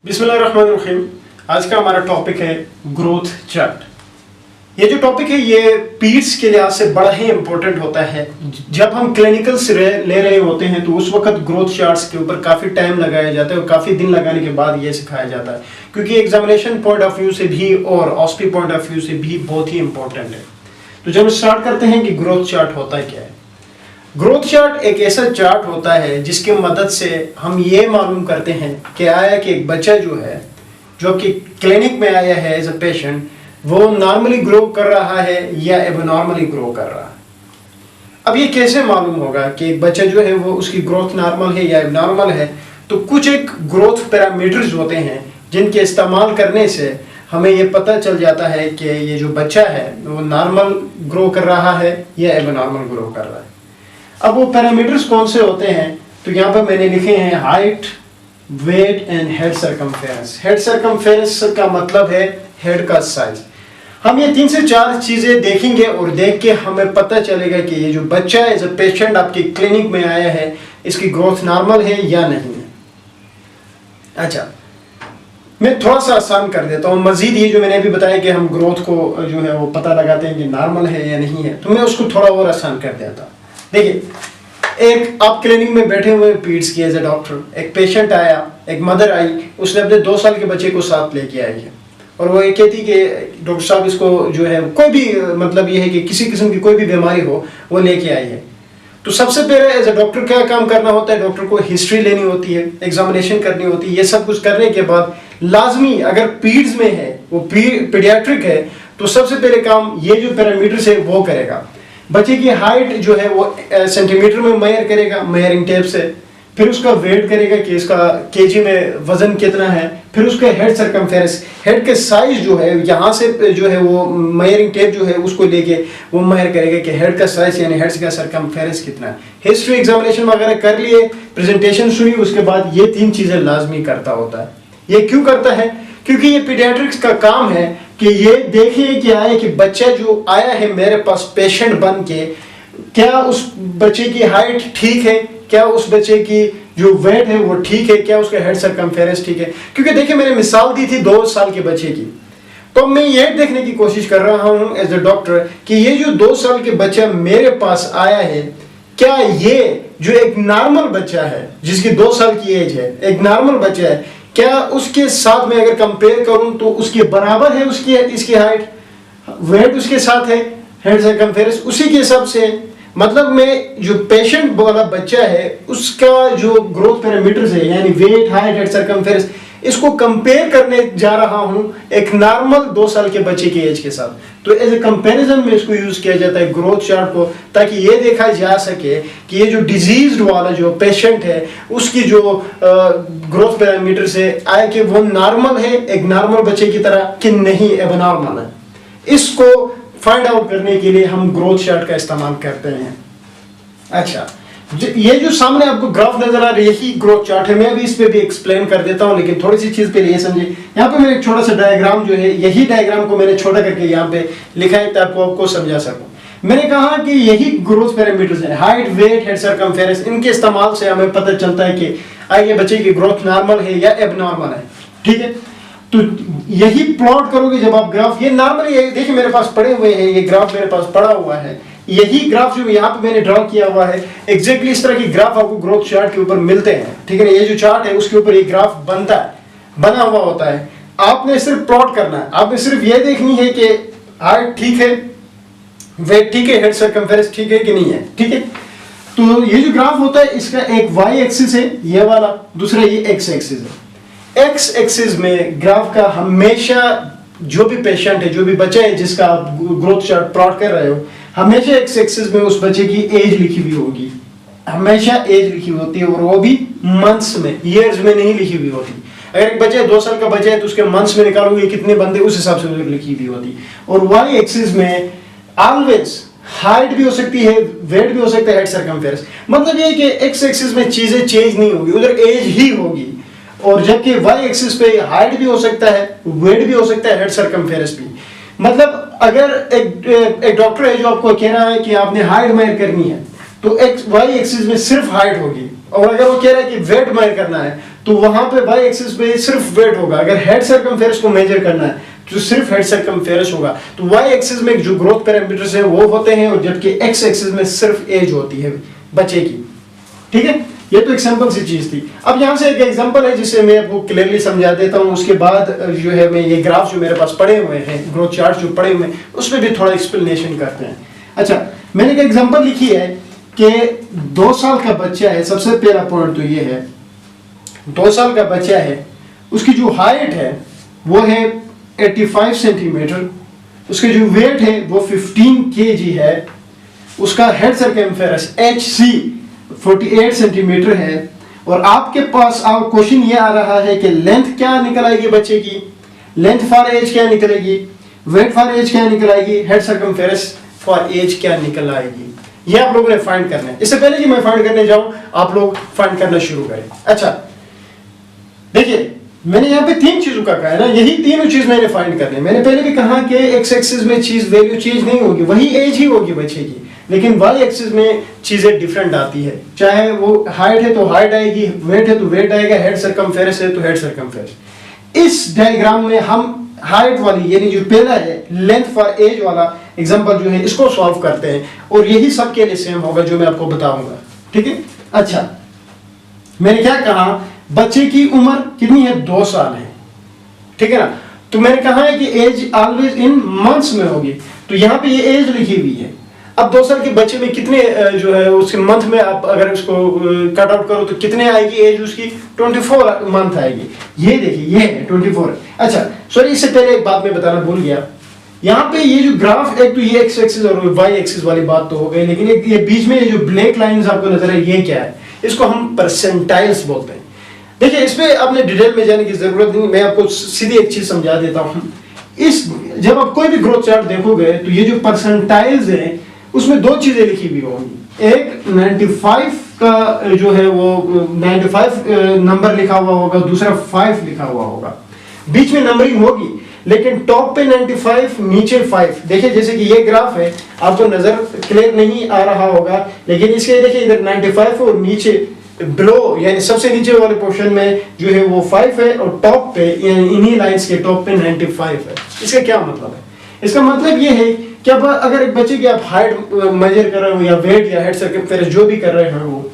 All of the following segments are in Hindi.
बिस्मिल्लाहिर्रहमानिर्रहीम। आज का हमारा टॉपिक है ग्रोथ चार्ट। ये जो टॉपिक है ये पीड्स के लिहाज से बड़ा ही इंपॉर्टेंट होता है। जब हम क्लिनिकल से ले रहे होते हैं तो उस वक्त ग्रोथ चार्ट्स के ऊपर काफ़ी टाइम लगाया जाता है और काफ़ी दिन लगाने के बाद ये सिखाया जाता है, क्योंकि एग्जामिनेशन पॉइंट ऑफ व्यू से भी और ऑस्पी पॉइंट ऑफ व्यू से भी बहुत ही इंपॉर्टेंट है। तो जब स्टार्ट करते हैं कि ग्रोथ चार्ट होता है क्या है। ग्रोथ चार्ट एक ऐसा चार्ट होता है जिसकी मदद से हम ये मालूम करते हैं कि आया कि एक बच्चा जो है जो कि क्लिनिक में आया है एज अ पेशेंट, वो नॉर्मली ग्रो कर रहा है या एबनॉर्मली ग्रो कर रहा है। अब ये कैसे मालूम होगा कि एक बच्चा जो है वो उसकी ग्रोथ नॉर्मल है या एबनॉर्मल है। तो कुछ एक ग्रोथ पैरामीटर्स होते हैं जिनके इस्तेमाल करने से हमें ये पता चल जाता है कि ये जो बच्चा है वो नॉर्मल ग्रो कर रहा है या एबनॉर्मल ग्रो कर रहा है। अब वो पैरामीटर्स कौन से होते हैं, तो यहाँ पर मैंने लिखे हैं height, weight and head circumference. Head circumference का मतलब है हेड का साइज। हम ये 3 से 4 चीजें देखेंगे और देख के हमें पता चलेगा कि ये जो बच्चा एज अ पेशेंट आपकी क्लिनिक में आया है इसकी ग्रोथ नॉर्मल है या नहीं है। अच्छा, मैं थोड़ा सा आसान कर देता हूँ। मजीद ये जो मैंने अभी बताया कि हम ग्रोथ को जो है वो पता लगाते हैं कि नॉर्मल है या नहीं है, तो मैं उसको थोड़ा और आसान कर देता। देखिए, एक आप क्लिनिक में बैठे हुए पीड्स की एज ए डॉक्टर, एक पेशेंट आया, एक मदर आई, उसने अपने 2 साल के बच्चे को साथ लेके आई है और वो ये कहती कि डॉक्टर साहब इसको जो है कोई भी मतलब ये है कि किसी किस्म की कोई भी बीमारी हो वो लेके आई है। तो सबसे पहले एज ए डॉक्टर क्या काम करना होता है, डॉक्टर को हिस्ट्री लेनी होती है, एग्जामिनेशन करनी होती है। ये सब कुछ करने के बाद लाजमी अगर पीड्स में है, वो पीडियाट्रिक है, तो सबसे पहले काम ये जो पैरामीटर्स है वो करेगा। बच्चे की हाइट जो है वो सेंटीमीटर में मेजर करेगा मेजरिंग टेप से, फिर उसका वेट करेगा कि इसका केजी में वजन कितना है, फिर उसका हेड सर्कमफेरेंस, हेड के साइज जो है यहाँ से जो है वो मेजरिंग टेप जो है उसको लेके वो मेजर करेगा कि हेड का साइज यानी हेड का सर्कमफेरेंस कितना है। हिस्ट्री एग्जामिनेशन वगैरह कर लिए, प्रेजेंटेशन सुनी, उसके बाद ये 3 चीजें लाजमी करता होता है। ये क्यों करता है? क्योंकि ये पीडियाट्रिक्स का काम है कि ये देखिए क्या है कि बच्चा जो आया है मेरे पास पेशेंट बन के, क्या उस बच्चे की हाइट ठीक है, क्या उस बच्चे की जो वेट है वो ठीक है, क्या उसका हेड सर्कमफेरेंस ठीक है। क्योंकि देखिए मैंने मिसाल दी थी 2 साल के बच्चे की, तो मैं ये देखने की कोशिश कर रहा हूँ एज ए डॉक्टर कि ये जो 2 साल के बच्चा मेरे पास आया है, क्या ये जो एक नॉर्मल बच्चा है जिसकी 2 साल की एज है, एक नॉर्मल बच्चा है, क्या उसके साथ में अगर कंपेयर करूं तो उसके बराबर है उसकी इसकी हाइट, वेट उसके साथ है, हेड सर्कमफेरेंस उसी के हिसाब से है। मतलब मैं जो पेशेंट वाला बच्चा है उसका जो ग्रोथ पैरामीटर्स है यानी वेट, हाइट, हेड सर्कमफेरेंस, इसको कंपेयर करने जा रहा हूं एक नॉर्मल 2 साल के बच्चे की एज के साथ। तो एज ए कंपैरिजन में इसको यूज किया जाता है ग्रोथ चार्ट को, ताकि ये देखा जा सके कि ये जो डिजीज्ड वाला जो पेशेंट है उसकी जो ग्रोथ पैरामीटर्स है आया कि वो नॉर्मल है एक नॉर्मल बच्चे की तरह कि नहीं एबनॉर्मल है। इसको फाइंड आउट करने के लिए हम ग्रोथ चार्ट का इस्तेमाल करते हैं। अच्छा, ये जो सामने आपको ग्राफ नजर आ रहा है यही ग्रोथ चार्ट है। मैं अभी इस पे भी एक्सप्लेन कर देता हूं, लेकिन थोड़ी सी चीज पे ये समझिए। यहाँ पे मैंने एक छोटा सा डायग्राम जो है, यही डायग्राम को मैंने छोटा करके यहाँ पे लिखा है ताकि आपको समझा सकूं। मैंने कहा कि यही ग्रोथ पैरामीटर्स है, हाइट, वेट, हेड सर्कमफेरेंस, इनके इस्तेमाल से हमें पता चलता है कि आगे बच्चे की ग्रोथ नॉर्मल है या एबनॉर्मल है। ठीक है, तो यही प्लॉट करोगे जब आप ग्राफ, ये नॉर्मली देखिए मेरे पास पड़े हुए हैं, ये ग्राफ मेरे पास पड़ा हुआ है, यही ग्राफ जो यहाँ पे मैंने ड्रॉ किया हुआ है, एग्जैक्टली इस तरह की ग्राफ आपको ग्रोथ चार्ट के ऊपर मिलते हैं। ठीक है, ये जो चार्ट है उसके ऊपर ये ग्राफ बनता है, बना हुआ होता है। आपने सिर्फ प्लॉट करना है, आपने सिर्फ ये देखनी है कि हाइट ठीक है, वेट ठीक है, हेड सर्कमफेरेंस ठीक है कि नहीं है। ठीक है, तो ये जो ग्राफ होता है इसका एक वाई एक्सिस है ये वाला, दूसरा ये एक्स एक्सिस है। एक्स एक्सिस में ग्राफ का हमेशा जो भी पेशेंट है, जो भी बच्चा है जिसका आप ग्रोथ चार्ट प्लॉट कर रहे हो, हमेशा एक्स एक्सिस में उस बच्चे की एज लिखी हुई होगी, हमेशा एज लिखी होती है, और वो भी मंथ्स में, ईयर्स में नहीं लिखी हुई होती। अगर एक बच्चा 2 साल का बच्चा है तो उसके मंथ्स में निकालोगे कितने बंदे, उस हिसाब से उधर लिखी हुई होती। और वाई एक्सिस में ऑलवेज हाइट भी हो सकती है, वेट भी हो सकता है, हेड सर्कमफेरेंस। मतलब ये कि एक्स एक्सिस में चीजें चेंज नहीं होगी, उधर एज ही होगी। और जबकि वाई एक्सिस पे हाइट भी हो सकता है, वेट भी हो सकता है, हेड सर्कमफेरेंस भी। मतलब अगर एक डॉक्टर है जो आपको कह रहा है कि आपने हाइट मेजर करनी है, तो एक्स वाई एक्सिस में सिर्फ हाइट होगी, और अगर वो कह रहा है कि वेट मेजर करना है तो वहां पे वाई एक्सिस पे सिर्फ वेट होगा। अगर हेड सर्कमफेरेंस को मेजर करना है तो सिर्फ हेड सर्कमफेरेंस होगा। तो वाई एक्सिस में जो ग्रोथ पैरामीटर्स है वो होते हैं, और जबकि एक्स एक्सिस में सिर्फ एज होती है बच्चे की। ठीक है, ये तो एग्जांपल सी चीज थी। अब यहाँ से एक एग्जांपल है जिसे मैं आपको क्लियरली समझा देता हूँ, उसके बाद जो है मैं ये ग्राफ जो मेरे पास पड़े हुए हैं, ग्रोथ चार्ट जो पड़े हुए हैं, उसमें भी थोड़ा एक्सप्लेनेशन करते हैं। अच्छा, मैंने एक एग्जांपल लिखी है कि 2 साल का बच्चा है। सबसे पहला पॉइंट तो ये है, 2 साल का बच्चा है, उसकी जो हाइट है वो है 85 सेंटीमीटर, उसके जो वेट है वो 15 kg है, उसका हेड सर्कमफेरेंस HC 48 सेंटीमीटर है, और आपके पास क्वेश्चन ये आ रहा है कि लेंथ क्या निकल आएगी बच्चे की, लेंथ फॉर एज क्या निकलेगी, वेट फॉर एज क्या निकल आएगी, हेड सर्कमफेरेंस फॉर एज क्या निकल आएगी। ये आप लोगों ने फाइंड करना है। इससे पहले कि मैं फाइंड करने जाऊं, आप लोग फाइंड करना शुरू करें। अच्छा देखिए, मैंने यहाँ पे 3 चीजों का कहा है ना, यही तीनों चीज मैंने फाइंड करने। मैंने पहले भी कहा कि एक्स एक्सिस में चीज वैल्यू चेंज नहीं होगी, वही एज ही होगी बच्चे की, लेकिन वाई एक्सिस में चीजें डिफरेंट आती है। चाहे वो हाइट है तो हाइट आएगी, वेट है तो वेट आएगा, हेड सर्कमफेरेंस है तो हेड सर्कमफेरेंस। इस डायग्राम में हम हाइट वाली यानी जो पहला है लेंथ फॉर एज वाला एग्जांपल जो है इसको सॉल्व करते हैं, और यही सबके लिए सेम होगा जो मैं आपको बताऊंगा। ठीक है, अच्छा मैंने क्या कहा, बच्चे की उम्र कितनी है, 2 साल है। ठीक है ना, तो मैंने कहा है कि एज ऑलवेज इन मंथ्स में होगी, तो यहाँ पे ये एज लिखी हुई है। अब 2 साल के बच्चे में कितने जो है उसके मंथ में आप अगर उसको कट आउट करो तो कितने आएगी एज उसकी, 24 मंथ आएगी। ये देखिए ये है 24। अच्छा सॉरी, इससे पहले एक बात मैं बताना भूल गया। यहाँ पे ये जो ग्राफ, एक तो ये एक्स एक्सिस और वाई एक्सिस वाली बात तो हो गई, लेकिन एक ये बीच में ये जो ब्लैक लाइंस आपको नजर है ये क्या है, इसको हम परसेंटाइल्स बोलते हैं। देखिए इसमें आपने डिटेल में जाने की जरूरत नहीं, मैं आपको सीधी एक चीज समझा देता हूँ। इस जब आप कोई भी ग्रोथ चार्ट देखोगे तो ये जो परसेंटाइल्स है उसमें 2 चीजें लिखी हुई होंगी। एक 95 का जो है वो 95 नंबर लिखा हुआ होगा, दूसरा 5 लिखा हुआ होगा, बीच में नंबरिंग होगी, लेकिन टॉप पे 95 नीचे 5। देखिए जैसे कि ये ग्राफ है, आपको नजर क्लियर नहीं आ रहा होगा, लेकिन इसके देखिए इधर 95 और नीचे बिलो यानी सबसे नीचे वाले पोर्शन में जो है वो 5 है, और टॉप पे इन्हीं लाइंस के टॉप पे 95 है। इसका क्या मतलब है, इसका मतलब ये है कि अब अगर एक बच्चे की आप हाइट मेजर कर रहे हो या वेट या हेड सर्कमफेरेंस जो भी कर रहे हो,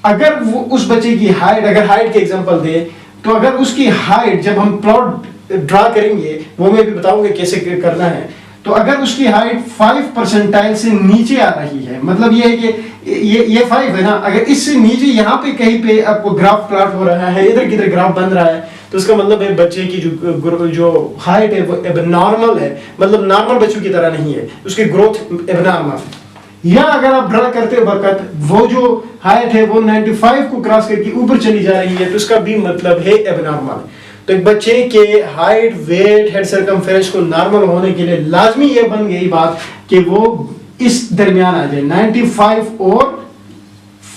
अगर वो उस बच्चे की हाइट, अगर हाइट के एग्जांपल दे तो अगर उसकी हाइट जब हम प्लॉट ड्रा करेंगे वो मैं भी बताऊंगा कैसे करना है, तो अगर उसकी हाइट 5 परसेंटाइल से नीचे आ रही है, मतलब ये है कि ये 5 है ना, अगर इससे नीचे यहाँ पे कहीं पे आपको ग्राफ प्लॉट हो रहा है, इधर किधर ग्राफ बन रहा है, तो इसका मतलब है बच्चे की जो हाइट है वो एबनॉर्मल है, मतलब नॉर्मल बच्चों की तरह नहीं है, उसकी ग्रोथ एबनॉर्मल है। या अगर आप ड्रा करते वक्त वो जो हाइट है वो 95 को क्रॉस करके ऊपर चली जा रही है, तो इसका भी मतलब है एबनॉर्मल। तो एक बच्चे के हाइट, वेट, हेड सर्कमफेरेंस को नॉर्मल होने के लिए लाजमी ये बन गई बात कि वो इस दरमियान आ जाए, 95 और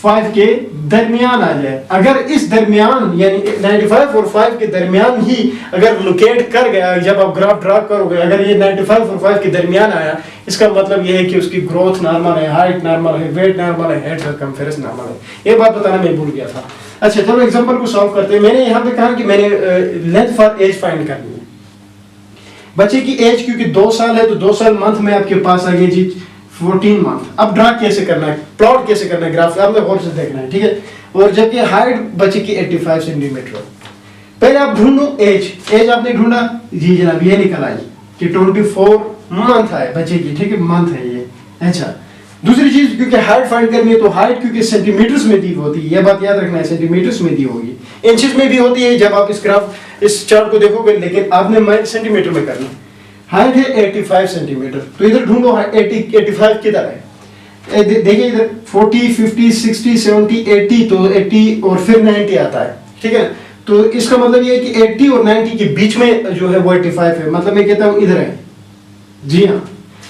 5 के दरमियान आ जाए। अगर इस दरमियान यानी 95 और 5 के दरमियान ही अगर लोकेट कर गया, जब आप ग्राफ ड्रा करोगे, अगर ये 95 और 5 के दरमियान आया, इसका मतलब ये है कि उसकी ग्रोथ नॉर्मल है, हाइट नॉर्मल है, वेट नॉर्मल है, हेड सर्कमफेरेंस नॉर्मल है। ये बात बताना मैं भूल गया था। अच्छा चलो एग्जांपल को सॉल्व करते हैं। मैंने यहाँ पे कहा कि मैंने लेंथ फॉर एज फाइंड करनी है। बच्चे की एज क्योंकि 2 साल है तो 2 साल मंथ में आपके पास आ गए जी 14 मंथ। अब ड्रा कैसे करना है, प्लॉट कैसे करना है, ग्राफ आपने गौर से देखना है, ठीक है। और जबकि हाइट बच्चे की 85 सेंटीमीटर, पहले आप ढूंढो एज आपने ढूंढा जी जनाब, ये निकल आई कि 24 मंथ आए बच्चे की, ठीक है, मंथ है ये। अच्छा दूसरी चीज, क्योंकि हाइट फाइंड करनी है तो हाइट क्योंकि सेंटीमीटर्स में दी होती है, ये बात याद रखना है, सेंटीमीटर्स में दी होगी, इंचेस में भी होती है जब आप इस ग्राफ इस चार्ट को देखोगे, लेकिन आपने सेंटीमीटर में करना। हाइट है 85 सेंटीमीटर, तो इधर ढूंढो 85 किधर है, देखिए इधर 40, 50, 60, 70, 80, तो 80 और फिर 90 आता है, ठीक है। तो इसका मतलब ये है कि 80 और 90 के बीच में जो है वो 85 है, मतलब मैं कहता हूँ इधर है। जी हाँ,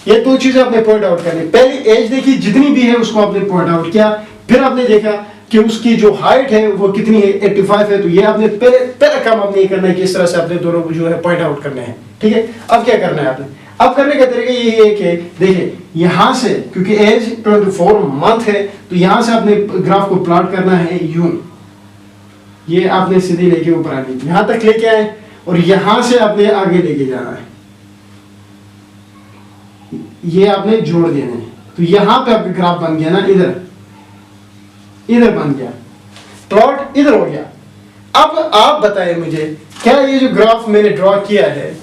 ये 2 चीजें आपने पॉइंट आउट करनी। पहली एज देखी जितनी भी है उसको आपने पॉइंट आउट किया, फिर आपने देखा कि उसकी जो हाइट है वो कितनी है, 85 है, तो ये आपने पहला काम आपने ये करना है कि इस तरह से आपने दोनों जो है पॉइंट आउट करने हैं, ठीक है। अब क्या करना है आपने, अब करने का तरीका ये है कि देखिए यहां से, क्योंकि एज 24 मंथ है, तो यहां से आपने ग्राफ को प्लॉट करना है यूं, ये आपने सीधे लेके ऊपर आनी, यहाँ तक लेके आए और यहाँ से आपने आगे लेके जाना है, ये आपने जोड़ देना है। तो यहाँ पे आपका ग्राफ बन गया ना, इधर बन गया, प्लॉट इधर हो गया। अब आप बताएं मुझे, क्या ये जो ग्राफ मैंने ड्रॉ किया है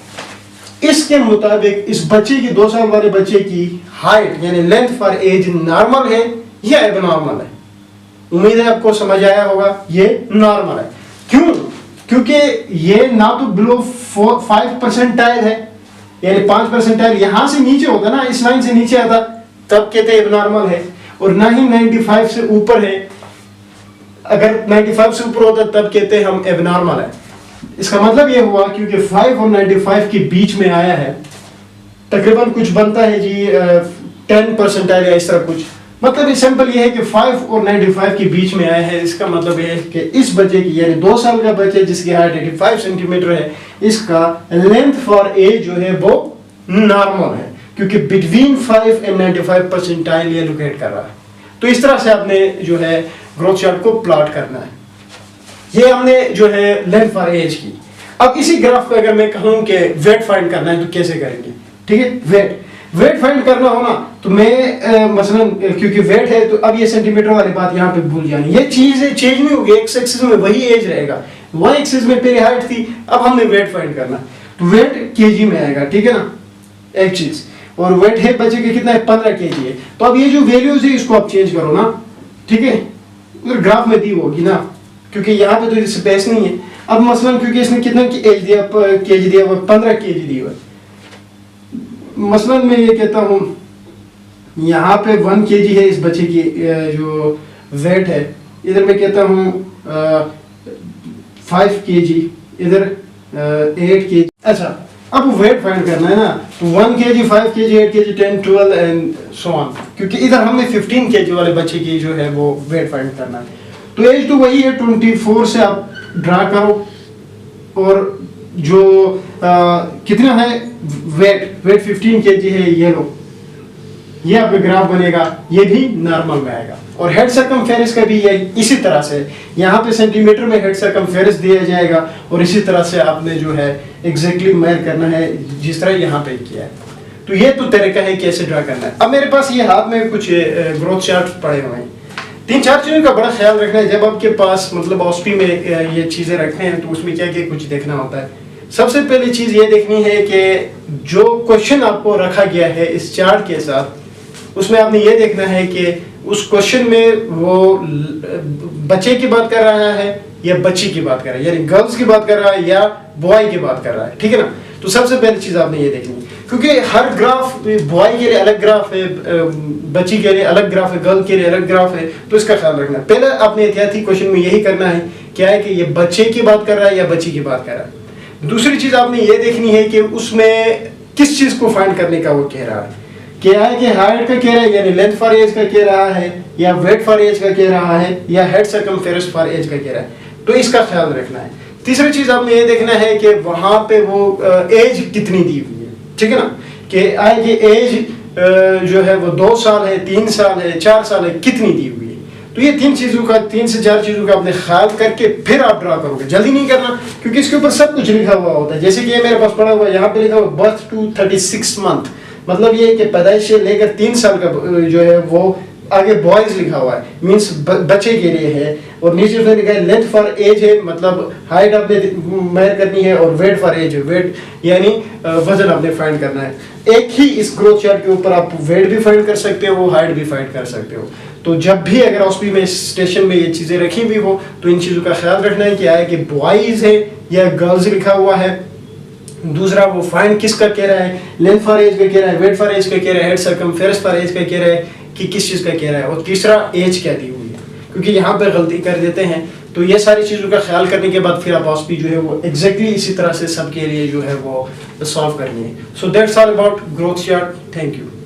इसके मुताबिक इस बच्चे की 2 साल वाले बच्चे की हाइट यानी लेंथ फॉर एज नॉर्मल है या एबनॉर्मल है? उम्मीद है आपको समझ आया होगा, ये नॉर्मल है। क्यों? क्योंकि ये ना तो बिलो 5 परसेंटाइल है, यानी 5 परसेंटाइल यहां से नीचे होता ना, इस लाइन से नीचे आता तब कहते हैं एबनॉर्मल है, और ना ही 95 से ऊपर है। अगर 95 से ऊपर होता तब कहते हैं हम एबनॉर्मल है। इसका मतलब ये हुआ क्योंकि 5 और 95 के बीच में आया है, तकरीबन कुछ बनता है जी 10 परसेंटाइल या इस तरह कुछ। मतलब सिंपल ये है कि 5 और 95 के बीच में आया है। इसका मतलब ये है कि इस बच्चे की यानी 2 साल का बच्चे जिसकी हाइट 85 सेंटीमीटर है, इसका लेंथ फॉर एज जो है वो नॉर्मल है, क्योंकि बिटवीन 5 एंड 95 परसेंटाइल ये लोकेट कर रहा है। तो इस तरह से आपने जो है ग्रोथ चार्ट को प्लॉट करना है। ये हमने जो है लेंथ फॉर एज की। अब इसी ग्राफ पे अगर मैं कहूं कि वेट फाइंड करना है तो कैसे करेंगे? ठीक है, वेट फाइंड करना हो ना तो मैं मसलन क्योंकि वेट है तो अब ये सेंटीमीटर वाली बात यहाँ पे भूल जानी, ये चीज चेंज नहीं होगी, एक्स एक्सिस में वही एज रहेगा। वाई एक्सिस में पहले हाइट थी, अब हमने वेट फाइंड करना तो वेट केजी में आएगा, ठीक है ना, एक चीज। और वेट है बच्चे के कितना है, 15 केजी है। तो अब ये जो वैल्यूज है इसको आप चेंज करो ना, ठीक है, उधर ग्राफ में दी होगी ना, क्योंकि यहाँ पे तो स्पेस नहीं है। अब मसलन क्योंकि इसने कितना की एज दिया, केजी दिया हुआ, 15 केजी दिया हुआ। मसलन मैं ये कहता हूँ यहाँ पे 1 केजी है इस बच्चे की जो वेट है, इधर मैं कहता हूँ 5 केजी, इधर 8 केजी। अच्छा, अब वेट फाइंड करना है ना, तो 1 KG, 5 KG, 8 KG, 10, 12 and so on, क्योंकि इधर हमने 15 केजी वाले बच्चे की जो है वो वेट फाइंड करना है। तो एज तो वही है, 24 से आप ड्रा करो, और जो कितना है वेट 15 केजी है, ये लो, ये आपका ग्राफ बनेगा, ये भी नॉर्मल में आएगा। और हेड सर्कमफेरेंस का भी ये इसी तरह से, यहाँ पे सेंटीमीटर में हेड सर्कमफेरेंस दिया जाएगा, और इसी तरह से आपने जो है एग्जैक्टली मेजर करना है जिस तरह यहाँ पे किया है। तो ये तो तरीका है कैसे ड्रा करना है। अब मेरे पास ये हाथ में कुछ ग्रोथ चार्ट पड़े हुए हैं। 3-4 चीज़ों का बड़ा ख्याल रखना है जब आपके पास मतलब ऑस्पी में ये चीज़ें रखते हैं, तो उसमें क्या क्या कुछ देखना होता है। सबसे पहली चीज़ ये देखनी है कि जो क्वेश्चन आपको रखा गया है इस चार्ट के साथ, उसमें आपने ये देखना है कि उस क्वेश्चन में वो बच्चे की बात कर रहा है या बच्ची की बात कर रहा है, यानी गर्ल्स की बात कर रहा है या बॉय की बात कर रहा है, ठीक है ना। तो सबसे पहली चीज़ आपने ये देखनी है, क्योंकि हर ग्राफ बॉय के लिए अलग ग्राफ है, बच्ची के लिए अलग ग्राफ है, गर्ल के लिए अलग ग्राफ है, तो इसका ख्याल रखना। पहले आपने एहतियाती क्वेश्चन में यही करना है, क्या है कि ये बच्चे की बात कर रहा है या बच्ची की बात कर रहा है। दूसरी चीज़ आपने ये देखनी है कि उसमें किस चीज़ को फाइंड करने का वो कह रहा है, क्या है कि हाइट का कह रहा है यानी लेंथ फॉर एज का कह रहा है, या वेट फॉर एज का कह रहा है, या हेड सर्कमफेरेंस फॉर एज का कह रहा है, तो इसका ख्याल रखना है। तीसरी चीज़ आपने ये देखना है कि वहाँ पे वो एज कितनी दी हुई है, ठीक है ना, कि आए कि एज जो है वो 2 साल है, 3 साल है, 4 साल है, कितनी दी हुई है। तो ये 3 से 4 चीज़ों का आपने ख्याल करके फिर आप ड्रा करोगे। जल्दी नहीं करना, क्योंकि इसके ऊपर सब कुछ लिखा हुआ होता है। जैसे कि ये मेरे पास पड़ा हुआ है, यहाँ पे लिखा हुआ बर्थ टू 36 मंथ, मतलब ये कि पैदाइश से लेकर 3 साल का जो है वो आगे बॉयज लिखा हुआ है, मीन्स बच्चे के लिए है, और नीचे उसने लिखा है लेंथ फॉर एज है, मतलब हाइट आपने मेजर करनी है, और वेट फॉर एज है, वेट यानी वजन आपने फाइंड करना है। एक ही इस ग्रोथ चार्ट के ऊपर आप वेट भी फाइंड कर सकते हो, हाइट भी फाइंड कर सकते हो। तो जब भी अगर ऑस्पी में स्टेशन में ये चीज़ें रखी हुई हो तो इन चीज़ों का ख्याल रखना है कि आए कि बॉयज है या गर्ल्स लिखा हुआ है। दूसरा वो फाइंड किसका कह रहा है, लेंथ फॉर एज का कह रहा है, वेट फॉर एज का कह रहा है, हेड सर्कमफेरेंस फॉर एज का कह रहा है कि किस चीज़ का कह रहा है, और तीसरा एज क्या दी हुई है, क्योंकि यहाँ पे गलती कर देते हैं। तो ये सारी चीज़ों का ख्याल करने के बाद फिर आप ऑस्पी जो है वो एग्जैक्टली इसी तरह से सबके लिए जो है वो सॉल्व करनी है। So that's all about growth chart. Thank you.